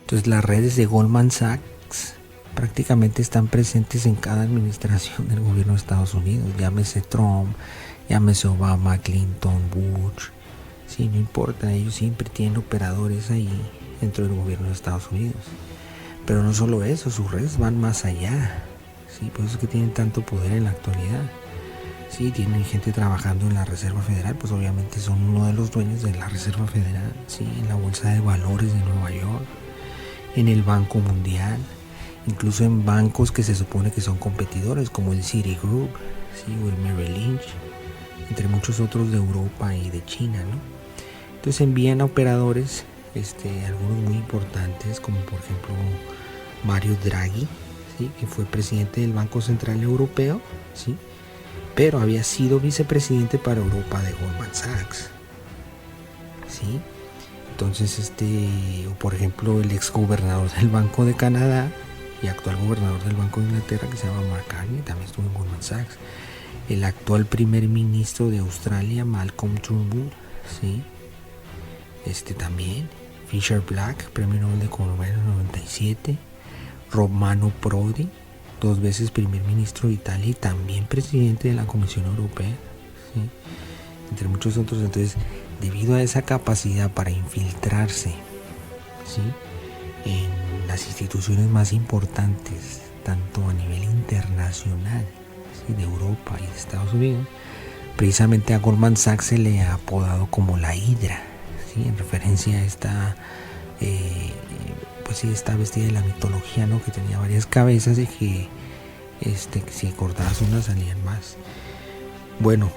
Entonces las redes de Goldman Sachs prácticamente están presentes en cada administración del gobierno de Estados Unidos, llámese Trump, llámese Obama, Clinton, Bush, sí, no importa, ellos siempre tienen operadores ahí dentro del gobierno de Estados Unidos. Pero no solo eso, sus redes van más allá, sí, por eso es que tienen tanto poder en la actualidad. Sí, tienen gente trabajando en la Reserva Federal, pues obviamente son uno de los dueños de la Reserva Federal, sí, en la Bolsa de Valores de Nueva York, en el Banco Mundial, incluso en bancos que se supone que son competidores, como el Citigroup, sí, o el Merrill Lynch, entre muchos otros de Europa y de China, ¿no? Entonces envían a operadores, algunos muy importantes, como por ejemplo Mario Draghi, ¿sí?, que fue presidente del Banco Central Europeo, ¿sí?, pero había sido vicepresidente para Europa de Goldman Sachs, ¿sí? Entonces, o por ejemplo, el ex gobernador del Banco de Canadá y actual gobernador del Banco de Inglaterra, que se llama Mark Carney, también estuvo en Goldman Sachs. El actual primer ministro de Australia, Malcolm Turnbull, ¿sí?, también. Fisher Black, premio Nobel de Economía en el 97. Romano Prodi, 2 veces primer ministro de Italia y también presidente de la Comisión Europea, ¿sí?, entre muchos otros. Entonces, debido a esa capacidad para infiltrarse, ¿sí?, en las instituciones más importantes, tanto a nivel internacional, ¿sí?, de Europa y de Estados Unidos, precisamente a Goldman Sachs se le ha apodado como la Hidra, ¿sí?, en referencia a esta pues sí, está vestida de la mitología, ¿no?, que tenía varias cabezas y que si cortabas una salían más. Bueno,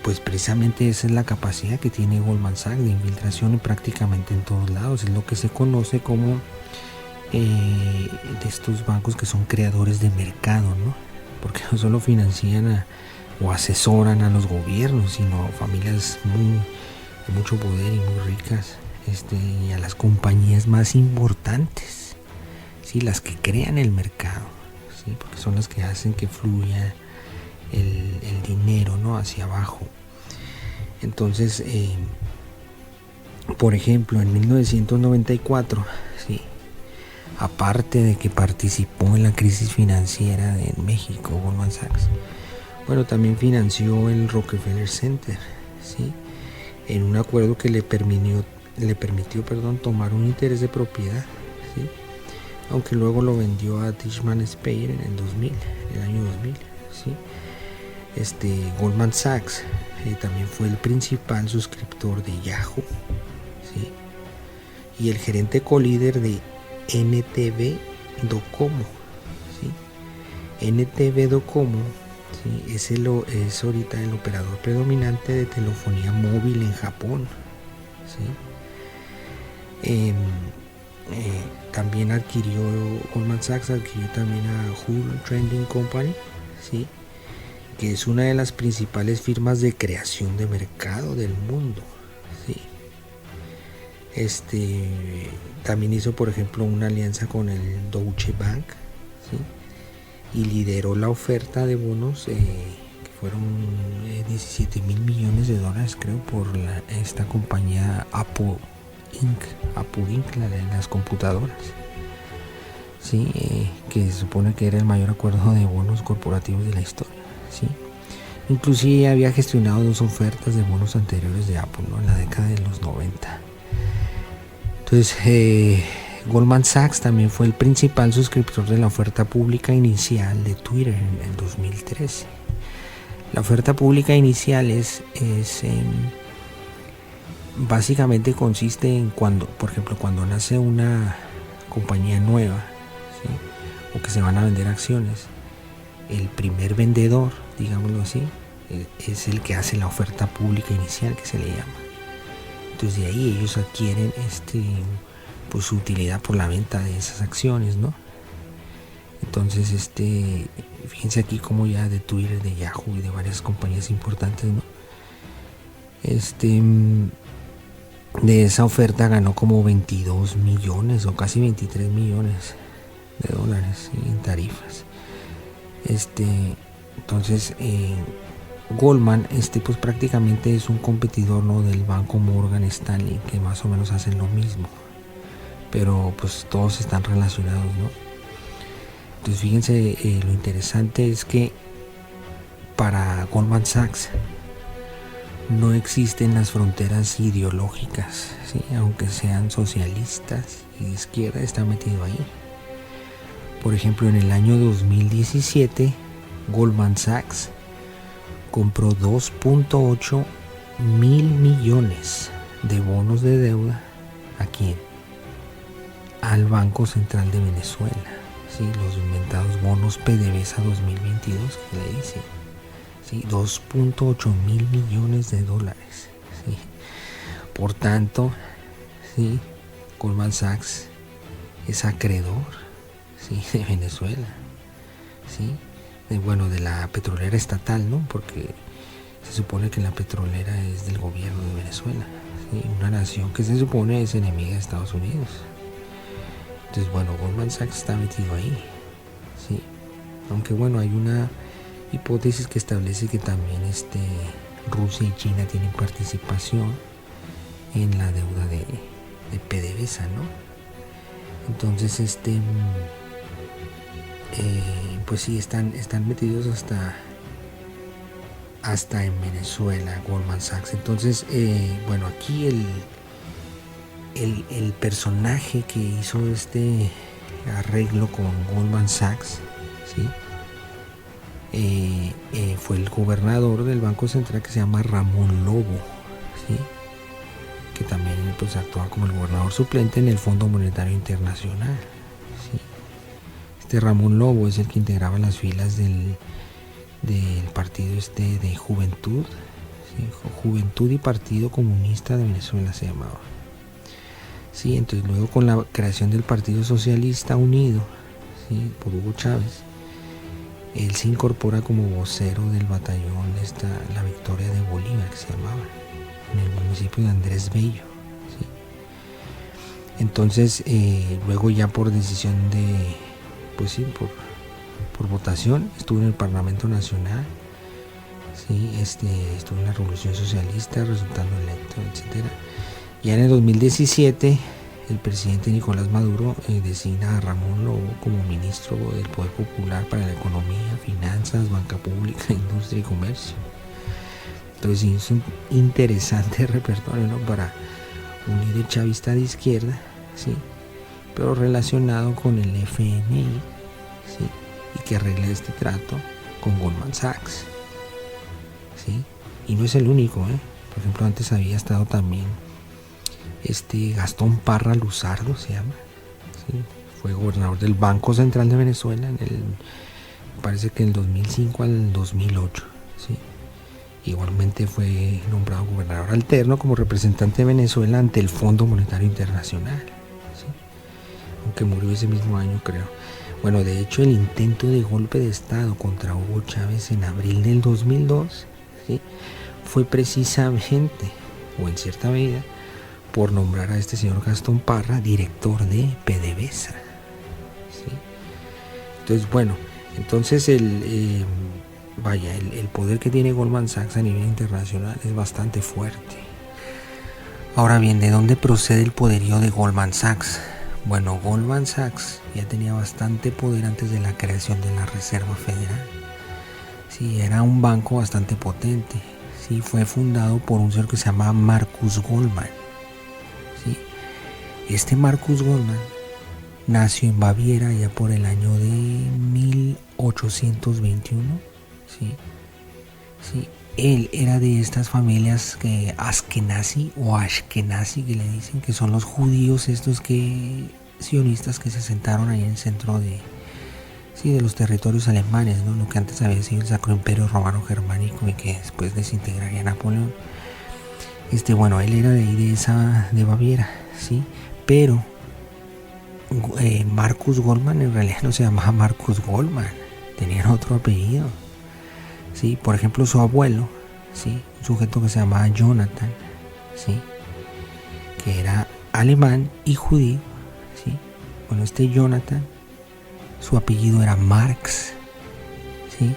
pues precisamente esa es la capacidad que tiene Goldman Sachs de infiltración prácticamente en todos lados. Es lo que se conoce como de estos bancos que son creadores de mercado, ¿no?, porque no solo financian o asesoran a los gobiernos, sino a familias de mucho poder y muy ricas, y a las compañías más importantes, ¿sí?, las que crean el mercado, ¿sí?, porque son las que hacen que fluya el dinero, ¿no?, hacia abajo. Entonces, por ejemplo, en 1994, ¿sí?, aparte de que participó en la crisis financiera de México, Goldman Sachs, bueno, también financió el Rockefeller Center, ¿sí?, en un acuerdo que le permitió tomar un interés de propiedad, ¿sí?, aunque luego lo vendió a Tishman Speyer en el año 2000, ¿sí? Goldman Sachs también fue el principal suscriptor de Yahoo, ¿sí?, y el gerente colíder de NTV Docomo, ¿sí? NTV Docomo, ¿sí?, es ahorita el operador predominante de telefonía móvil en Japón, ¿sí? También Goldman Sachs adquirió también a Hull Trading Company, ¿sí?, que es una de las principales firmas de creación de mercado del mundo, ¿sí? También hizo, por ejemplo, una alianza con el Deutsche Bank, ¿sí?, y lideró la oferta de bonos que fueron 17 mil millones de dólares, creo, por esta compañía Apple Inc., la de las computadoras, ¿sí?, que se supone que era el mayor acuerdo de bonos corporativos de la historia, ¿sí? Inclusive había gestionado 2 ofertas de bonos anteriores de Apple, ¿no?, en la década de los 90. Entonces, Goldman Sachs también fue el principal suscriptor de la oferta pública inicial de Twitter en 2013. La oferta pública inicial básicamente consiste en por ejemplo, cuando nace una compañía nueva, ¿sí?, o que se van a vender acciones, el primer vendedor, digámoslo así, es el que hace la oferta pública inicial, que se le llama. Entonces de ahí ellos adquieren pues su utilidad por la venta de esas acciones, ¿no? Entonces fíjense aquí como ya de Twitter, de Yahoo y de varias compañías importantes, ¿no?, de esa oferta ganó como 22 millones o casi 23 millones de dólares, ¿sí?, en tarifas. Entonces Goldman pues prácticamente es un competidor, ¿no?, del banco Morgan Stanley, que más o menos hacen lo mismo. pero pues todos están relacionados, ¿no? Entonces fíjense, lo interesante es que para Goldman Sachs no existen las fronteras ideológicas, ¿sí? Aunque sean socialistas y de izquierda, está metido ahí. Por ejemplo, en el año 2017, Goldman Sachs compró 2.8 mil millones de bonos de deuda. ¿A quién? Al Banco Central de Venezuela, ¿sí? Los inventados bonos PDVSA 2022, que le dicen, ¿sí? 2.8 mil millones de dólares, ¿sí? Por tanto, ¿sí? Goldman Sachs es acreedor, ¿sí? De Venezuela, ¿sí? De la petrolera estatal, ¿no? Porque se supone que la petrolera es del gobierno de Venezuela, ¿sí? Una nación que se supone es enemiga de Estados Unidos. Entonces, Goldman Sachs está metido ahí, ¿sí? Aunque hay una hipótesis que establece que también Rusia y China tienen participación en la deuda de PDVSA, ¿no? Entonces, pues sí, están metidos hasta en Venezuela, Goldman Sachs. Entonces, aquí el personaje que hizo este arreglo con Goldman Sachs, ¿sí? Fue el gobernador del Banco Central, que se llama Ramón Lobo, ¿sí? Que también pues actúa como el gobernador suplente en el Fondo Monetario Internacional, ¿sí? Ramón Lobo es el que integraba las filas del partido de Juventud, ¿sí? Juventud y Partido Comunista de Venezuela se llamaba. Sí, entonces luego con la creación del Partido Socialista Unido, ¿sí? Por Hugo Chávez, él se incorpora como vocero del batallón la Victoria de Bolívar, que se llamaba, en el municipio de Andrés Bello, ¿sí? Entonces, luego ya por decisión por votación, estuvo en el Parlamento Nacional, ¿sí? Estuvo en la Revolución Socialista, resultando electo, etc. Ya en el 2017, el presidente Nicolás Maduro designa a Ramón Lobo como ministro del Poder Popular para la Economía, Finanzas, Banca Pública, Industria y Comercio. Entonces sí, es un interesante repertorio, ¿no? Para un líder chavista de izquierda, ¿sí? Pero relacionado con el FMI, ¿sí? Y que arregla este trato con Goldman Sachs, ¿sí? Y no es el único, ¿eh? Por ejemplo, antes había estado también Gastón Parra Luzardo, se llama, ¿sí? Fue gobernador del Banco Central de Venezuela parece que en el 2005 al 2008, ¿sí? Igualmente fue nombrado gobernador alterno como representante de Venezuela ante el Fondo Monetario Internacional, ¿sí? Aunque murió ese mismo año, creo. De hecho, el intento de golpe de Estado contra Hugo Chávez en abril del 2002, ¿sí? Fue precisamente, o en cierta medida, por nombrar a este señor Gastón Parra director de PDVSA, ¿sí? Entonces, el poder que tiene Goldman Sachs a nivel internacional es bastante fuerte. Ahora bien, ¿de dónde procede el poderío de Goldman Sachs? Goldman Sachs ya tenía bastante poder antes de la creación de la Reserva Federal. Sí, era un banco bastante potente. Sí, fue fundado por un señor que se llama Marcus Goldman. Sí. Marcus Goldman nació en Baviera ya por el año de 1821. ¿Sí? Sí. Él era de estas familias Askenazi o Ashkenazi, que le dicen, que son los judíos sionistas que se sentaron ahí en el centro de los territorios alemanes, ¿no? Lo que antes había sido el Sacro Imperio Romano Germánico y que después desintegraría Napoleón. Él era de ahí, de Baviera, ¿sí? Pero Marcus Goldman en realidad no se llamaba Marcus Goldman, tenían otro apellido. ¿Sí? Por ejemplo, su abuelo, ¿sí? Un sujeto que se llamaba Jonathan, ¿sí? Que era alemán y judío, ¿sí? Jonathan, su apellido era Marx, ¿sí?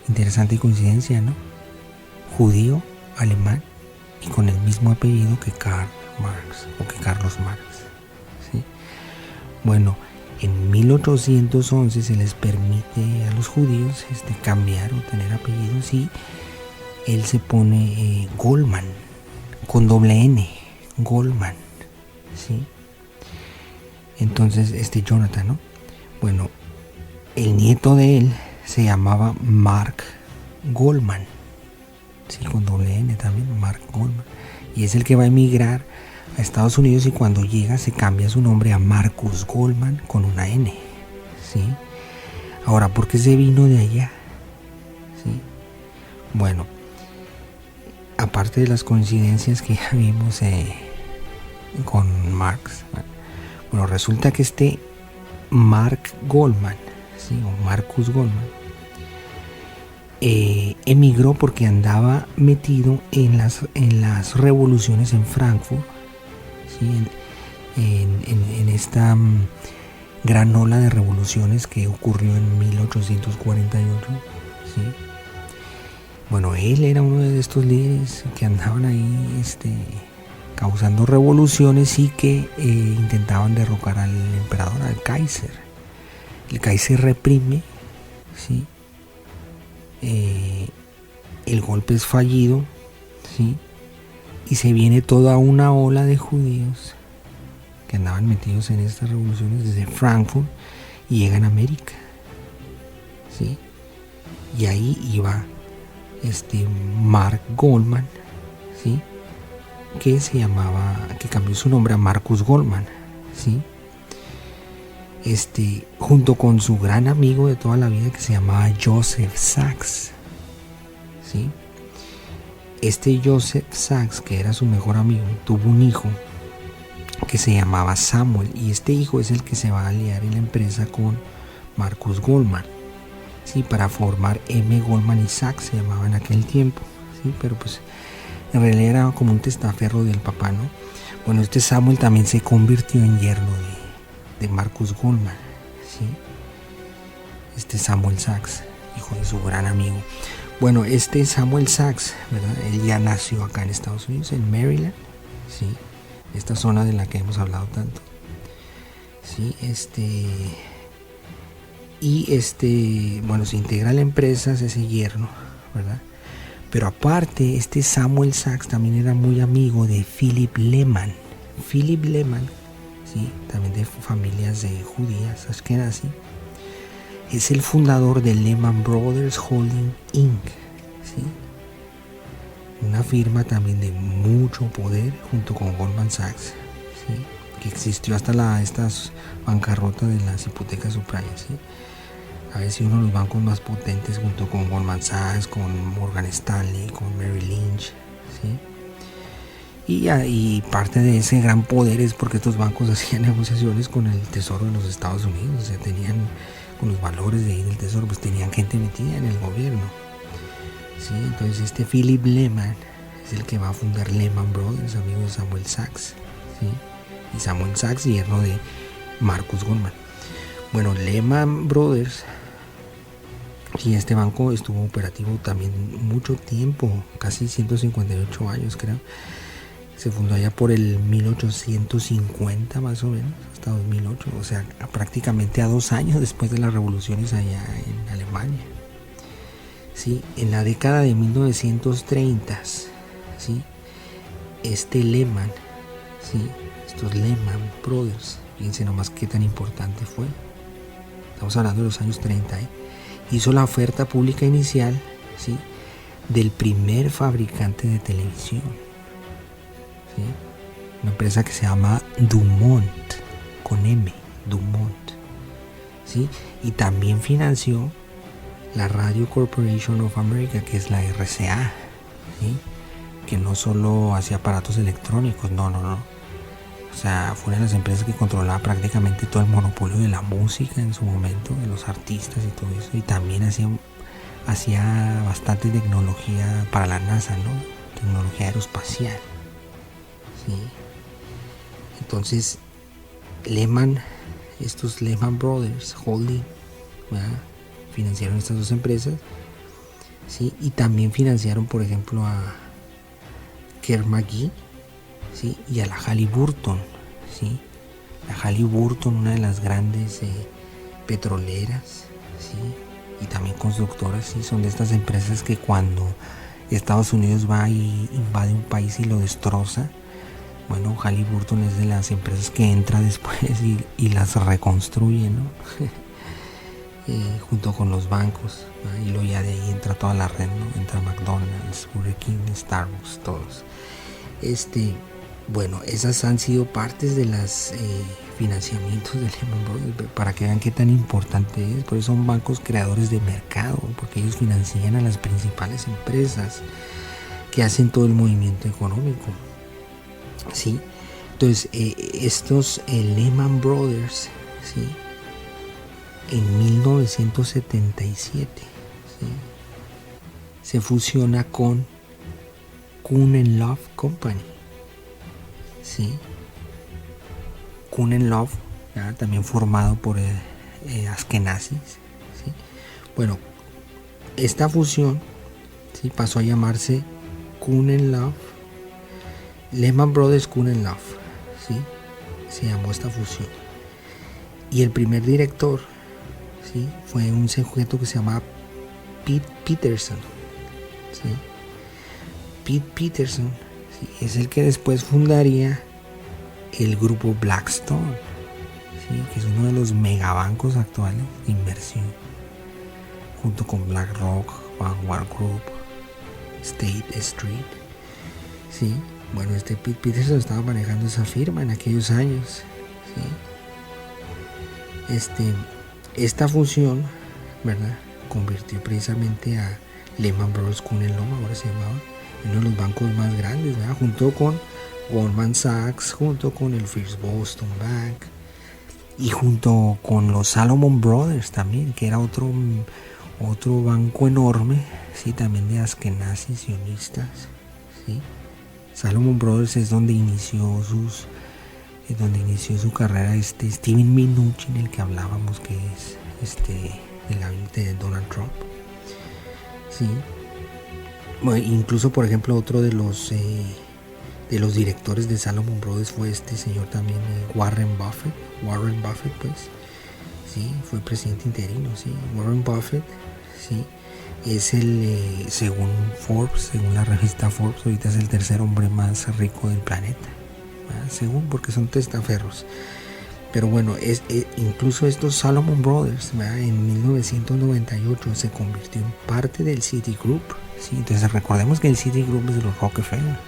Interesante coincidencia, ¿no? Judío, alemán y con el mismo apellido que Karl Marx o que Carlos Marx, ¿sí? Bueno, en 1811 se les permite a los judíos cambiar o tener apellidos y él se pone Goldman, con doble N, Goldman, ¿sí? Entonces, Jonathan, ¿no? Bueno, el nieto de él se llamaba Mark Goldman, sí, con doble N también, Mark Goldman, y es el que va a emigrar a Estados Unidos y cuando llega se cambia su nombre a Marcus Goldman con una N, ¿sí? Ahora, ¿por qué se vino de allá? ¿Sí? Bueno, aparte de las coincidencias que ya vimos con Marx, bueno, resulta que Mark Goldman, ¿sí? O Marcus Goldman, emigró porque andaba metido en las revoluciones en Frankfurt, ¿sí? en esta gran ola de revoluciones que ocurrió en 1848, ¿sí? Bueno, él era uno de estos líderes que andaban ahí causando revoluciones y que intentaban derrocar al emperador, al Kaiser. El Kaiser reprime, ¿sí? El golpe es fallido, ¿sí? Y se viene toda una ola de judíos que andaban metidos en estas revoluciones desde Frankfurt y llegan a América, ¿sí? Y ahí iba Mark Goldman, ¿sí? Que cambió su nombre a Marcus Goldman, ¿sí? Junto con su gran amigo de toda la vida que se llamaba Joseph Sachs, ¿sí? Joseph Sachs, que era su mejor amigo, tuvo un hijo que se llamaba Samuel, y este hijo es el que se va a aliar en la empresa con Marcus Goldman, ¿sí? Para formar M. Goldman y Sachs se llamaba en aquel tiempo, ¿sí? Pero pues en realidad era como un testaferro del papá, ¿no? Bueno, Samuel también se convirtió en yerno de Marcus Goldman, ¿sí? Samuel Sachs, hijo de su gran amigo. Bueno, Samuel Sachs, ¿verdad? Él ya nació acá en Estados Unidos, en Maryland, ¿sí? Esta zona de la que hemos hablado tanto, ¿sí? Bueno, se integra a la empresa, es ese yerno, ¿verdad? Pero aparte, Samuel Sachs también era muy amigo de Philip Lehman. Philip Lehman, ¿sí? También de familias judías, ashkenazi, es el fundador de Lehman Brothers Holding Inc., ¿sí? Una firma también de mucho poder junto con Goldman Sachs, ¿sí? Que existió hasta estas bancarrotas de las hipotecas subprimes, ¿sí? A veces uno de los bancos más potentes junto con Goldman Sachs, con Morgan Stanley, con Merrill Lynch, ¿sí? Y parte de ese gran poder es porque estos bancos hacían negociaciones con el Tesoro de los Estados Unidos, o sea, tenían con los valores de ahí del Tesoro, pues tenían gente metida en el gobierno, ¿sí? Entonces Philip Lehman es el que va a fundar Lehman Brothers, amigo de Samuel Sachs, ¿sí? Y Samuel Sachs, yerno de Marcus Goldman. Bueno, Lehman Brothers, y este banco estuvo operativo también mucho tiempo, casi 158 años creo. Se fundó allá por el 1850 más o menos, hasta 2008, o sea, prácticamente a 2 años después de las revoluciones allá en Alemania. ¿Sí? En la década de 1930, ¿sí? Lehman, ¿sí? Estos Lehman Brothers, fíjense nomás qué tan importante fue. Estamos hablando de los años 30, hizo la oferta pública inicial, ¿sí? Del primer fabricante de televisión, ¿sí? Una empresa que se llama Dumont, con M, Dumont, ¿sí? Y también financió la Radio Corporation of America, que es la RCA, ¿sí? Que no solo hacía aparatos electrónicos, no. O sea, fue una de las empresas que controlaba prácticamente todo el monopolio de la música en su momento, de los artistas y todo eso. Y también hacía bastante tecnología para la NASA, ¿no? Tecnología aeroespacial, ¿sí? Entonces, estos Lehman Brothers Holding, ¿verdad? Financiaron estas dos empresas, ¿sí? Y también financiaron, por ejemplo, a Kerr McGee, ¿sí? Y a la Halliburton, ¿sí? Halliburton, una de las grandes petroleras, ¿sí? Y también constructoras, ¿sí? Son de estas empresas que cuando Estados Unidos va y invade un país y lo destroza, bueno, Halliburton es de las empresas que entra después y las reconstruye, ¿no? Junto con los bancos, ¿no? Y luego ya de ahí entra toda la red, ¿no? Entra McDonald's, Burger King, Starbucks, todos. Bueno, esas han sido partes de las financiamientos de Lehman Brothers, para que vean qué tan importante es. Por eso son bancos creadores de mercado, porque ellos financian a las principales empresas que hacen todo el movimiento económico, ¿sí? Entonces, estos Lehman Brothers, ¿sí? En 1977, ¿sí? Se fusiona con Kuhn & Loeb Company, ¿sí? Kuhn & Loeb, ¿ya? También formado por Askenazis, ¿sí? Bueno, esta fusión, ¿sí? Pasó a llamarse Kuhn & Loeb, Lehman Brothers Kuhn & Loeb, ¿sí? Se llamó esta fusión. Y el primer director, ¿sí? Fue un sujeto que se llamaba Pete Peterson, ¿sí? Pete Peterson, ¿sí? Es el que después fundaría el grupo Blackstone, ¿sí? Que es uno de los megabancos actuales de inversión, junto con BlackRock, Vanguard Group, State Street, ¿sí? Bueno, Pete Peterson estaba manejando esa firma en aquellos años, ¿sí? Esta fusión, ¿verdad?, convirtió precisamente a Lehman Brothers Kuhn & Loeb, ahora se llamaba, uno de los bancos más grandes, ¿verdad?, junto con Goldman Sachs, junto con el First Boston Bank y junto con los Salomon Brothers también, que era otro banco enorme, ¿sí? También de askenazis sionistas, ¿sí? Salomon Brothers es donde inició su carrera Steven Mnuchin, el que hablábamos, que es de Donald Trump, ¿sí? Bueno, incluso, por ejemplo, otro de los directores de Salomon Brothers fue este señor también, Warren Buffett, pues, ¿sí? Fue presidente interino, ¿sí? Warren Buffett, ¿sí? Es según la revista Forbes, ahorita es el tercer hombre más rico del planeta, ¿verdad? Según, porque son testaferros. Pero bueno, incluso estos Salomon Brothers, ¿verdad?, en 1998 se convirtió en parte del Citigroup, ¿sí? Entonces recordemos que el Citigroup es de los Rockefeller,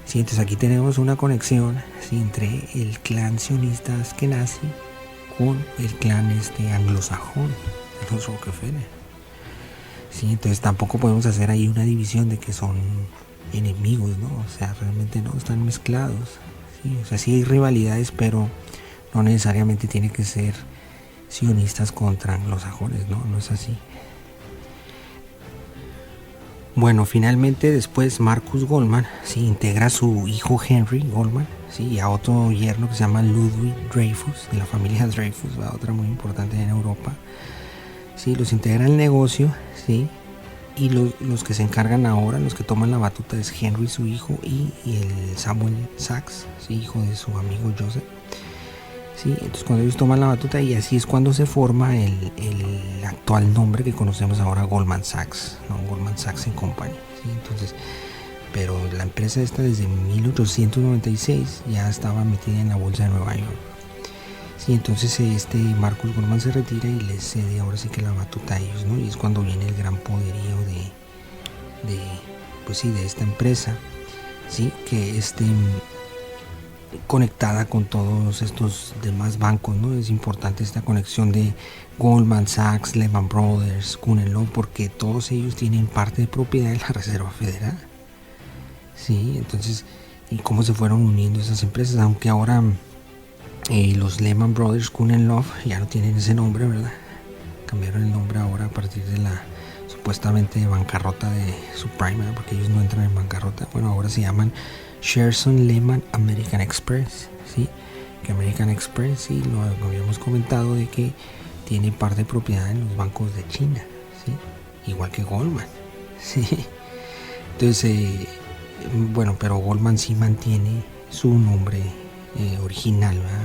¿sí? Entonces aquí tenemos una conexión, ¿sí?, entre el clan sionista Askenazi con el clan anglosajón de los Rockefeller, ¿sí? Entonces tampoco podemos hacer ahí una división de que son enemigos, ¿no? O sea, realmente no están mezclados, ¿sí? O sea, sí hay rivalidades, pero no necesariamente tiene que ser sionistas contra anglosajones, ¿no? No es así. Bueno, finalmente después Marcus Goldman, ¿sí?, integra a su hijo Henry Goldman, ¿sí?, y a otro yerno que se llama Ludwig Dreyfus, de la familia Dreyfus, ¿verdad?, otra muy importante en Europa, ¿sí? Los integra el negocio, ¿sí? Y los que se encargan ahora, los que toman la batuta, es Henry, su hijo, y el Samuel Sachs, ¿sí?, hijo de su amigo Joseph, ¿sí? Entonces cuando ellos toman la batuta, y así es cuando se forma el actual nombre que conocemos ahora, Goldman Sachs, ¿no? Goldman Sachs Company, ¿sí? Entonces, pero la empresa esta desde 1896 ya estaba metida en la bolsa de Nueva York. Sí, entonces Marcus Goldman se retira y les cede ahora sí que la batuta a ellos, ¿no? Y es cuando viene el gran poderío de esta empresa, ¿sí?, que conectada con todos estos demás bancos, ¿no? Es importante esta conexión de Goldman Sachs, Lehman Brothers, Kuhn & Loeb, porque todos ellos tienen parte de propiedad de la Reserva Federal, ¿sí? Entonces, y cómo se fueron uniendo esas empresas, aunque ahora los Lehman Brothers Kuhn & Loeb ya no tienen ese nombre, ¿verdad? Cambiaron el nombre ahora a partir de la supuestamente bancarrota de subprime, ¿verdad?, porque ellos no entran en bancarrota. Bueno, ahora se llaman Shearson Lehman American Express, ¿sí? Que American Express, sí, lo habíamos comentado, de que tiene parte de propiedad en los bancos de China, ¿sí?, igual que Goldman, ¿sí? Entonces, bueno, pero Goldman sí mantiene su nombre original, ¿verdad?,